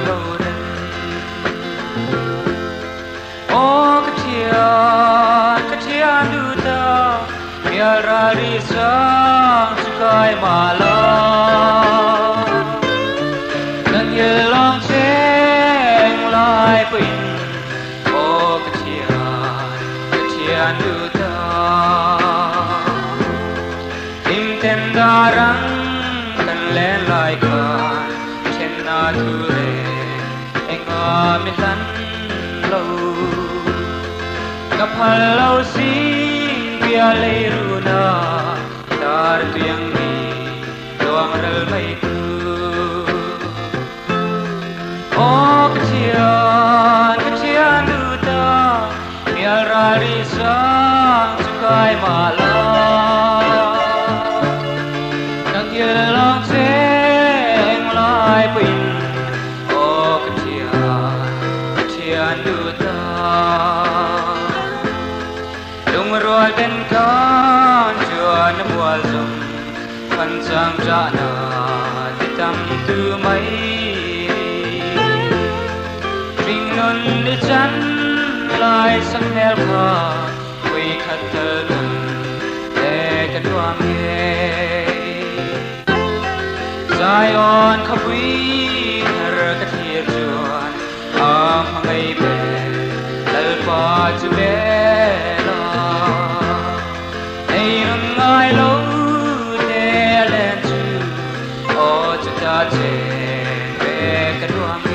lâu đêm ô cái thian du ta bia ra đi sang sukai mà lo nang ye long cheng lai pin ô cái thian du ta im tem darang kan len lai kan chen na thu re enga mi tan lo phal lâu xin bia lê runa dar tuyang mi doang ral mai tu o kecian du ta bia ra đi sang sukai mala nang ye long cheng lai pin o kecian du ta rồi bên con chưa nếm mùa rồng phần sang ra nà để tâm tư mấy mình non để chắn lại sắc heo khờ quỳ khát thơ nồng để cái đoan nghe dài on khắp quý thở cái thiệt chuan hàng ngày về lal pa chu bé ai lâu để lên chú ô chú ta trên về cái đuông